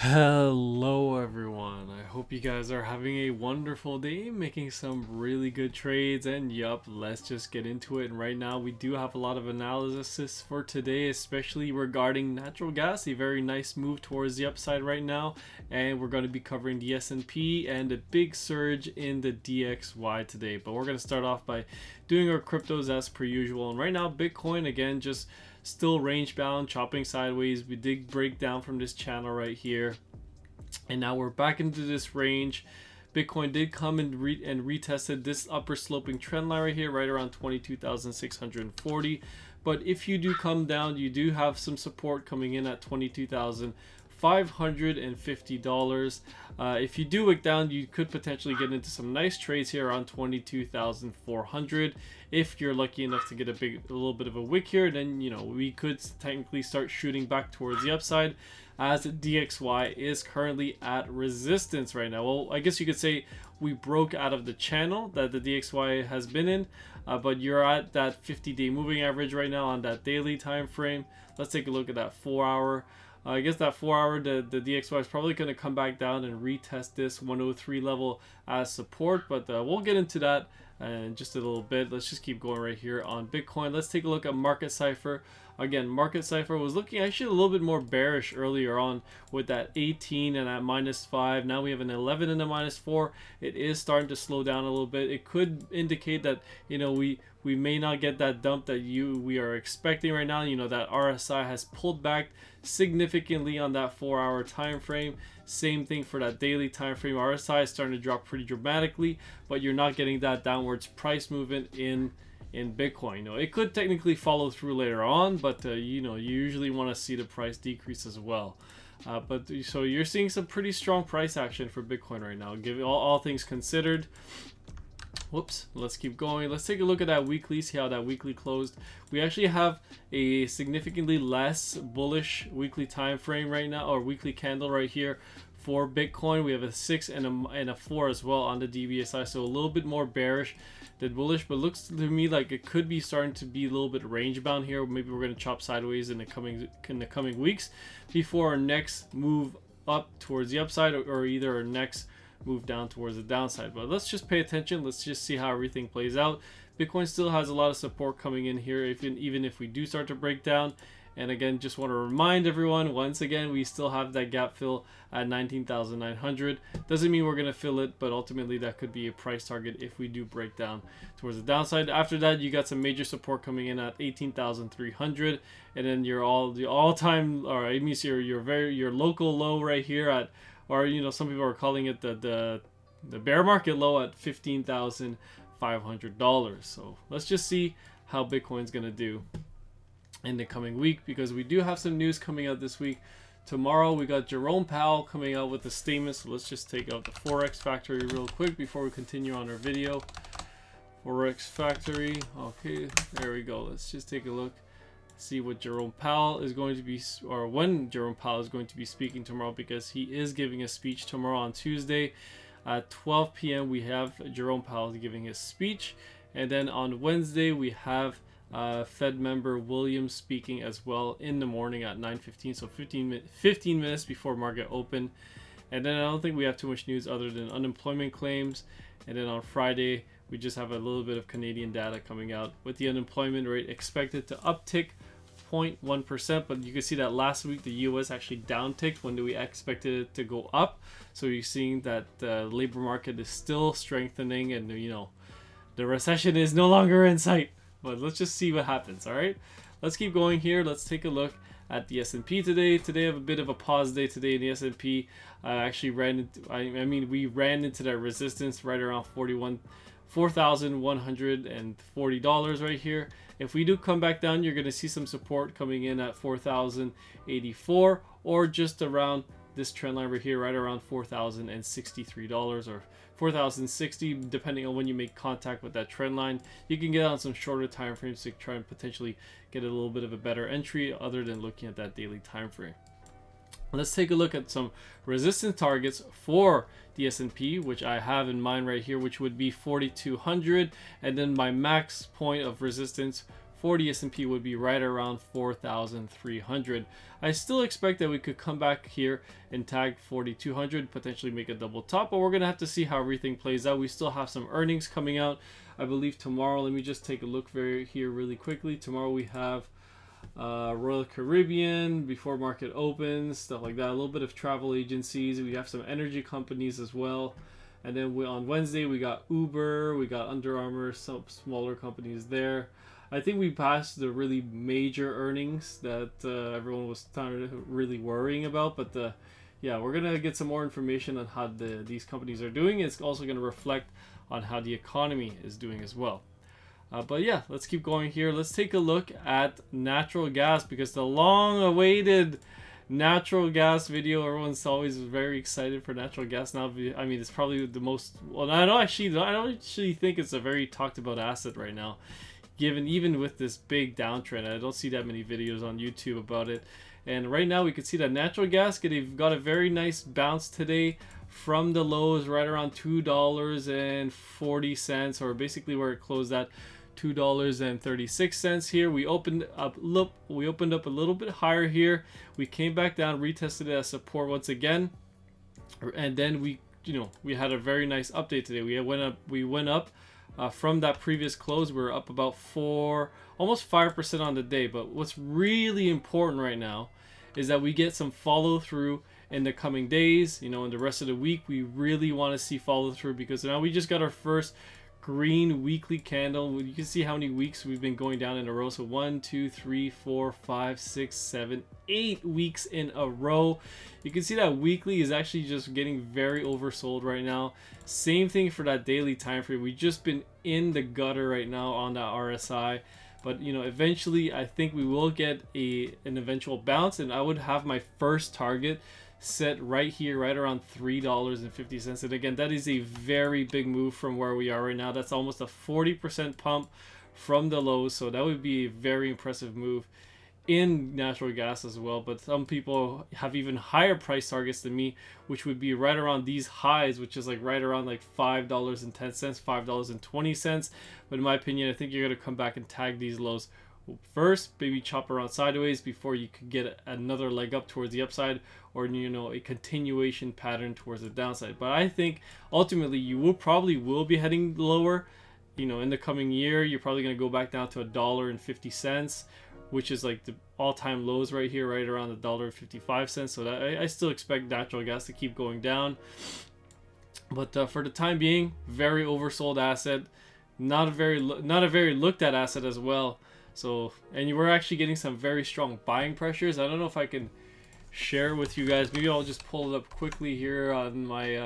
Hello everyone, I hope you guys are having a wonderful day, making some really good trades, and yup, let's just get into it. And right now we do have a lot of analysis for today, especially regarding natural gas. A very nice move towards the upside right now, and we're going to be covering the S&P and a big surge in the DXY today. But we're going to start off by doing our cryptos as per usual. And right now Bitcoin, again, just still range bound, chopping sideways. We did break down from this channel right here, and now we're back into this range. Bitcoin did come and retested this upper sloping trend line right here, right around 22,640. But if you do come down, you do have some support coming in at $22,550. If you do wick down, you could potentially get into some nice trades here around 22,400. If you're lucky enough to get a little bit of a wick here, then we could technically start shooting back towards the upside, as DXY is currently at resistance right now. Well, I guess you could say we broke out of the channel that the DXY has been in, but you're at that 50-day moving average right now on that daily time frame. Let's take a look at that 4-hour. I guess that 4-hour, the DXY is probably going to come back down and retest this 103 level as support, but we'll get into that in just a little bit. Let's just keep going right here on Bitcoin. Let's take a look at Market Cipher. Again, Market Cipher was looking actually a little bit more bearish earlier on with that 18 and at -5. Now we have an 11 and a -4. It is starting to slow down a little bit. It could indicate that we may not get that dump that we are expecting right now. That RSI has pulled back significantly on that 4-hour time frame. Same thing for that daily time frame. RSI is starting to drop pretty dramatically, but you're not getting that downwards price movement in Bitcoin. It could technically follow through later on, but you usually want to see the price decrease as well. But so you're seeing some pretty strong price action for Bitcoin right now, give all things considered. Whoops, let's keep going. Let's take a look at that weekly, see how that weekly closed. We actually have a significantly less bullish weekly time frame right now, or weekly candle right here for Bitcoin. We have a 6 and a 4 as well on the DBSI, so a little bit more bearish than bullish, but looks to me like it could be starting to be a little bit range bound here. Maybe we're going to chop sideways in the coming weeks before our next move up towards the upside, or either our next move down towards the downside. But let's just pay attention. Let's just see how everything plays out. Bitcoin still has a lot of support coming in here, even if we do start to break down. And again, just want to remind everyone, once again, we still have that gap fill at 19,900. Doesn't mean we're going to fill it, but ultimately that could be a price target if we do break down towards the downside. After that, you got some major support coming in at 18,300, and then your all-time, or it means your local low right here at, or some people are calling it the bear market low at $15,500. So let's just see how Bitcoin's going to do in the coming week, because we do have some news coming out this week. Tomorrow we got Jerome Powell coming out with a statement, so let's just take out the Forex Factory real quick before we continue on our video. Forex Factory, okay, there we go. Let's just take a look, see what Jerome Powell is going to be, or when Jerome Powell is going to be speaking tomorrow, because he is giving a speech tomorrow on Tuesday at 12 p.m. We have Jerome Powell giving his speech, and then on Wednesday we have Fed member Williams speaking as well in the morning at 9:15, so 15 minutes before market open. And then I don't think we have too much news other than unemployment claims. And then on Friday we just have a little bit of Canadian data coming out, with the unemployment rate expected to uptick 0.1%, but you can see that last week the US actually downticked when we expected it to go up. So you're seeing that the labor market is still strengthening, and the recession is no longer in sight. But let's just see what happens. All right, let's keep going here. Let's take a look at the S&P today. Today I have a bit of a pause day today in the S&P. Actually we ran into that resistance right around $4,140 right here. If we do come back down, you're going to see some support coming in at 4,084, or just around this trend line right here, right around $4,063 or 4,060, depending on when you make contact with that trend line. You can get on some shorter time frames to try and potentially get a little bit of a better entry, other than looking at that daily time frame. Let's take a look at some resistance targets for the S&P, which I have in mind right here, which would be 4,200, and then my max point of resistance for the S&P would be right around 4,300. I still expect that we could come back here and tag 4,200, potentially make a double top, but we're gonna have to see how everything plays out. We still have some earnings coming out, I believe tomorrow. Let me just take a look here really quickly. Tomorrow we have Royal Caribbean before market opens, stuff like that. A little bit of travel agencies. We have some energy companies as well. And then on Wednesday we got Uber, we got Under Armour, some smaller companies there. I think we passed the really major earnings that everyone was really worrying about. But yeah, we're gonna get some more information on how these companies are doing. It's also gonna reflect on how the economy is doing as well. But yeah, let's keep going here. Let's take a look at natural gas, because the long-awaited natural gas video, everyone's always very excited for natural gas now. I mean, it's probably the most, well, I don't actually think it's a very talked about asset right now, given even with this big downtrend. I don't see that many videos on YouTube about it. And right now we can see that natural gas got a very nice bounce today from the lows right around $2.40, or basically where it closed at $2.36 here. We opened up a little bit higher here. We came back down, retested it as support once again, and then we had a very nice update today. We went up from that previous close. We're up about almost 5% on the day. But what's really important right now is that we get some follow through in the coming days. In the rest of the week, we really want to see follow through, because now we just got our first green weekly candle. You can see how many weeks we've been going down in a row. So 1, 2, 3, 4, 5, 6, 7, 8 weeks in a row. You can see that weekly is actually just getting very oversold right now. Same thing for that daily time frame. We've just been in the gutter right now on that RSI. But eventually I think we will get an eventual bounce, and I would have my first target set right here, right around $3.50. And again, that is a very big move from where we are right now. That's almost a 40% pump from the lows, so that would be a very impressive move in natural gas as well. But some people have even higher price targets than me, which would be right around these highs, which is like right around like $5.10, $5.20. But in my opinion, I think you're going to come back and tag these lows first, maybe chop around sideways before you could get another leg up towards the upside, or a continuation pattern towards the downside. But I think ultimately you will be heading lower. In the coming year, you're probably going to go back down to $1.50, which is like the all-time lows right here, right around $1.55. So that I still expect natural gas to keep going down. But for the time being, very oversold asset, not a very looked at asset as well. So, and you were actually getting some very strong buying pressures. I don't know if I can share with you guys. Maybe I'll just pull it up quickly here on my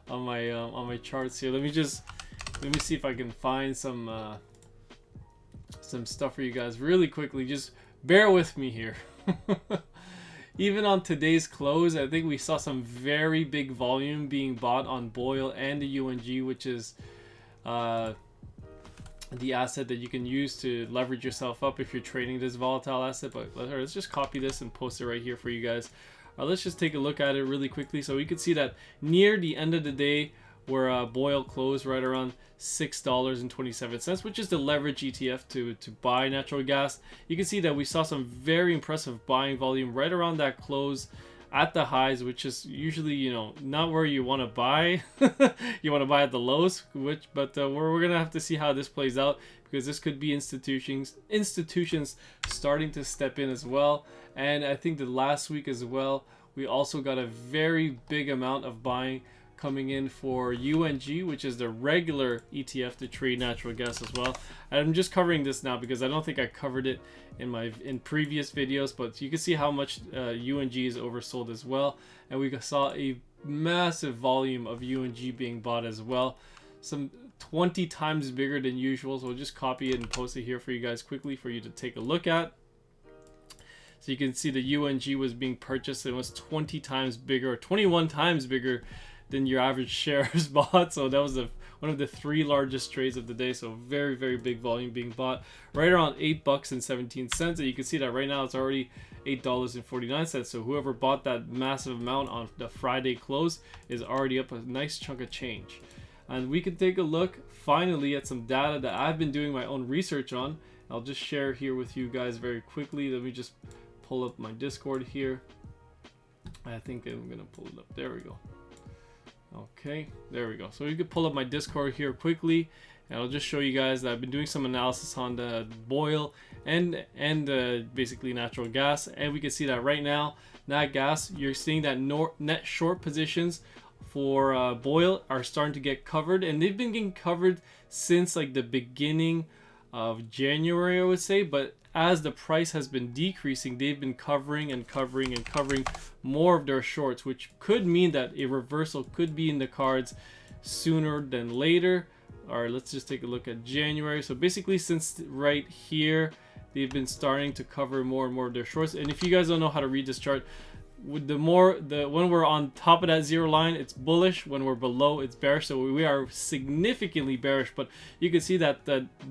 on my charts here. Let me see if I can find some stuff for you guys really quickly. Just bear with me here. Even on today's close, I think we saw some very big volume being bought on Boyle and the UNG, which is the asset that you can use to leverage yourself up if you're trading this volatile asset. But let's just copy this and post it right here for you guys. Let's just take a look at it really quickly. So we can see that near the end of the day, where Boyle closed right around $6.27, which is the leverage ETF to buy natural gas. You can see that we saw some very impressive buying volume right around that close at the highs, which is usually not where you want to buy. You want to buy at the lows, but we're gonna have to see how this plays out, because this could be institutions starting to step in as well. And I think the last week as well, we also got a very big amount of buying coming in for UNG, which is the regular ETF to trade natural gas as well. I'm just covering this now because I don't think I covered it in previous videos, but you can see how much UNG is oversold as well. And we saw a massive volume of UNG being bought as well, some 20 times bigger than usual. So we'll just copy it and post it here for you guys quickly for you to take a look at. So you can see the UNG was being purchased. It was 20 times bigger, or 21 times bigger than your average shares bought. So that was one of the 3 largest trades of the day. So very, very big volume being bought right around $8.17. And you can see that right now it's already $8.49. So whoever bought that massive amount on the Friday close is already up a nice chunk of change. And we can take a look finally at some data that I've been doing my own research on. I'll just share here with you guys very quickly. Let me just pull up my Discord here. I think I'm gonna pull it up. There we go. Okay, there we go. So you could pull up my Discord here quickly, and I'll just show you guys that I've been doing some analysis on the oil and basically natural gas, and we can see that right now, nat gas, you're seeing that net short positions for oil are starting to get covered, and they've been getting covered since like the beginning of January, I would say. But as the price has been decreasing, they've been covering and covering and covering more of their shorts, which could mean that a reversal could be in the cards sooner than later. All right, let's just take a look at January. So basically, since right here, they've been starting to cover more and more of their shorts. And if you guys don't know how to read this chart, with when we're on top of that zero line, it's bullish. When we're below, it's bearish. So we are significantly bearish, but you can see that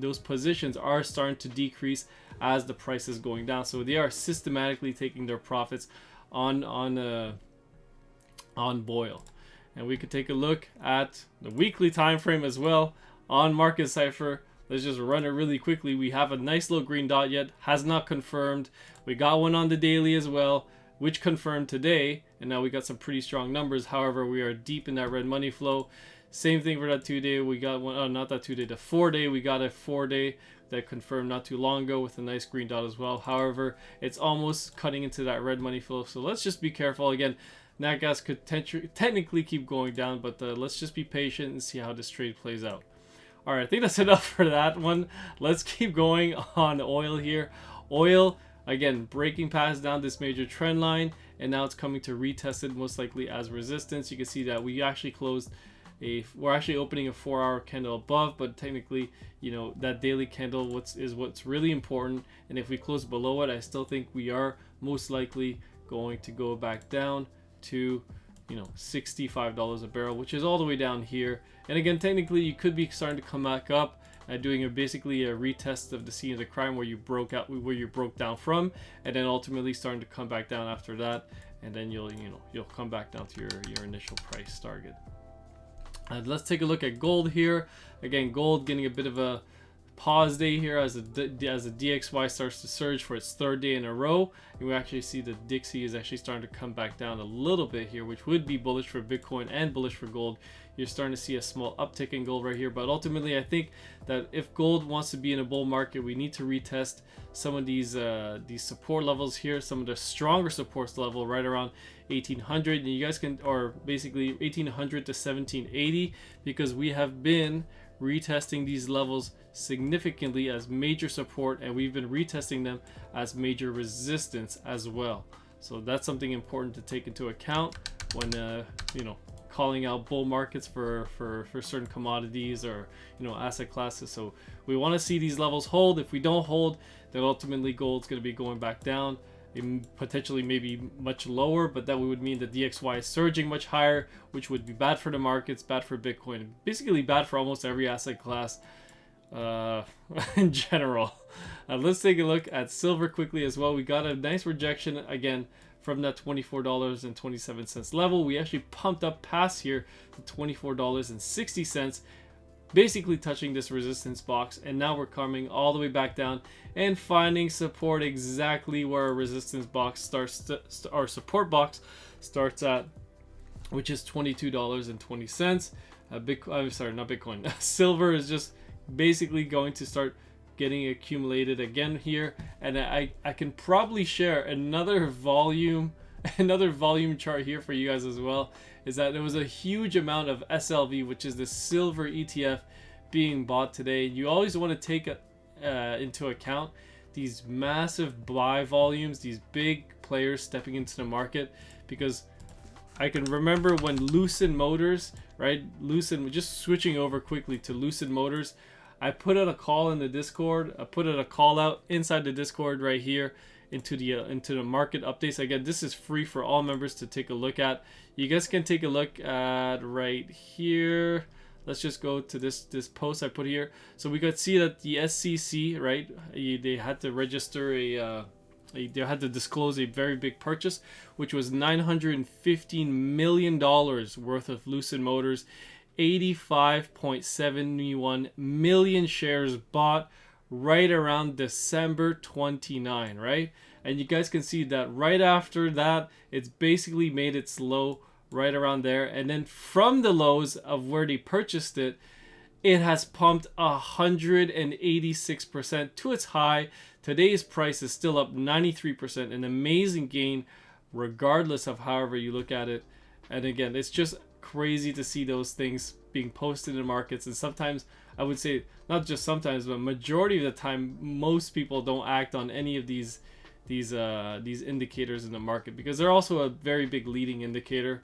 those positions are starting to decrease as the price is going down. So they are systematically taking their profits on oil. And we could take a look at the weekly time frame as well on Market Cipher. Let's just run it really quickly. We have a nice little green dot yet, has not confirmed. We got one on the daily as well, which confirmed today, and now we got some pretty strong numbers. However, we are deep in that red money flow. Same thing for that 2-day. We got one, oh, not that 2-day, the 4-day. We got a 4-day that confirmed not too long ago with a nice green dot as well. However, it's almost cutting into that red money flow. So let's just be careful. Again, nat gas could technically keep going down, but let's just be patient and see how this trade plays out. All right, I think that's enough for that one. Let's keep going on oil here. Oil, again, breaking past down this major trend line, and now it's coming to retest it most likely as resistance. You can see that we actually closed we're actually opening a 4-hour candle above, but technically, you know, that daily candle what's really important. And if we close below it, I still think we are most likely going to go back down to, you know, $65 a barrel, which is all the way down here. And again, technically, you could be starting to come back up, doing basically a retest of the scene of the crime where you broke down from, and then ultimately starting to come back down after that, and then you'll come back down to your initial price target. Let's take a look at gold here. Again, gold getting a bit of a pause day here as the DXY starts to surge for its 3rd day in a row, and we actually see the Dixie is actually starting to come back down a little bit here, which would be bullish for Bitcoin and bullish for gold. You're starting to see a small uptick in gold right here, but ultimately I think that if gold wants to be in a bull market, we need to retest some of these support levels here, some of the stronger supports level right around 1800, and you guys can, or basically 1800 to 1780, because we have been retesting these levels significantly as major support, and we've been retesting them as major resistance as well. So that's something important to take into account when you know, calling out bull markets for certain commodities or, you know, asset classes. So we want to see these levels hold. If we don't hold, then ultimately gold's going to be going back down, potentially maybe much lower, but that would mean the DXY is surging much higher, which would be bad for the markets, bad for Bitcoin, basically bad for almost every asset class in general. Let's take a look at silver quickly as well. We got a nice rejection again from that $24.27 level. We actually pumped up past here to $24.60, basically touching this resistance box, and now we're coming all the way back down and finding support exactly where our resistance box starts our support box starts at, which is $22.20. I'm sorry, not Bitcoin. Silver is just basically going to start getting accumulated again here, and I can probably share another volume chart here for you guys as well. Is that there was a huge amount of SLV, which is the silver ETF, being bought today. You always want to take into account these massive buy volumes, these big players stepping into the market, because I can remember when Lucid Motors, right? Just switching over quickly to Lucid Motors, I put out a call in the Discord. I put out a call out inside the Discord right here into the market updates. Again, this is free for all members to take a look at. You guys can take a look at right here. Let's just go to this post I put here. So we could see that the SEC, right? They had to register they had to disclose a very big purchase, which was $915 million worth of Lucid Motors. 85.71 million shares bought right around December 29, right? And you guys can see that right after that, it's basically made its low right around there. And then from the lows of where they purchased it, it has pumped 186% to its high. Today's price is still up 93%, an amazing gain regardless of however you look at it. And again, it's just crazy to see those things being posted in markets. And sometimes, I would say, not just sometimes, but majority of the time, most people don't act on any of these indicators in the market, because they're also a very big leading indicator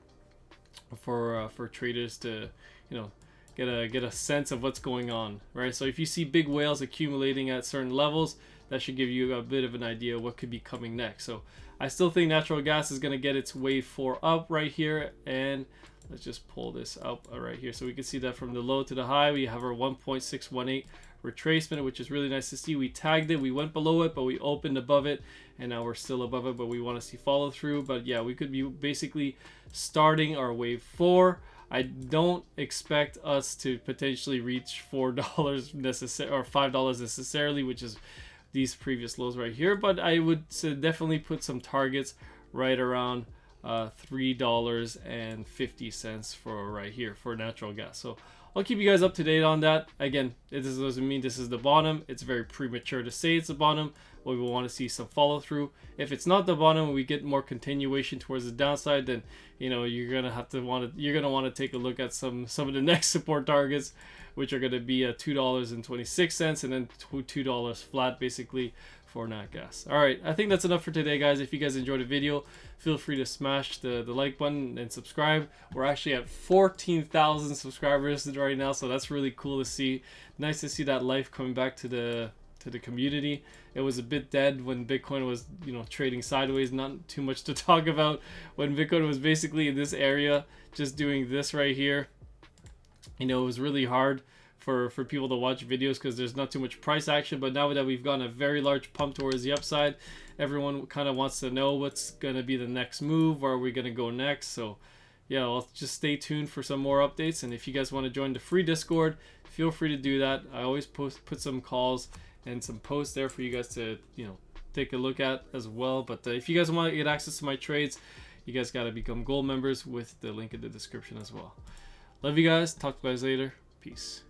for traders to, you know, get a sense of what's going on, right? So if you see big whales accumulating at certain levels, that should give you a bit of an idea of what could be coming next. So I still think natural gas is going to get its wave 4 up right here, and let's just pull this up right here so we can see that from the low to the high we have our 1.618 retracement, which is really nice to see. We tagged it, we went below it, but we opened above it, and now we're still above it, but we want to see follow through. But yeah, we could be basically starting our wave 4. I don't expect us to potentially reach $4 necessarily, or $5 necessarily, which is these previous lows right here, but I would definitely put some targets right around $3.50 for right here for natural gas. So I'll keep you guys up to date on that. Again, it doesn't mean this is the bottom. It's very premature to say it's the bottom. We will want to see some follow through. If it's not the bottom, we get more continuation towards the downside, then you know you're gonna want to take a look at some of the next support targets, which are gonna be at $2.26 and then $2 flat basically for nat gas. All right, I think that's enough for today, guys. If you guys enjoyed the video, feel free to smash the like button and subscribe. We're actually at 14,000 subscribers right now, so that's really cool to see. Nice to see that life coming back to the community. It was a bit dead when Bitcoin was, you know, trading sideways. Not too much to talk about when Bitcoin was basically in this area, just doing this right here. You know, it was really hard for people to watch videos because there's not too much price action. But now that we've gotten a very large pump towards the upside, everyone kind of wants to know what's going to be the next move. Where are we going to go next? So yeah, I'll just stay tuned for some more updates. And if you guys want to join the free Discord, feel free to do that. I always put some calls and some posts there for you guys to, you know, take a look at as well. But if you guys want to get access to my trades, you guys got to become gold members with the link in the description as well. Love you guys. Talk to you guys later. Peace.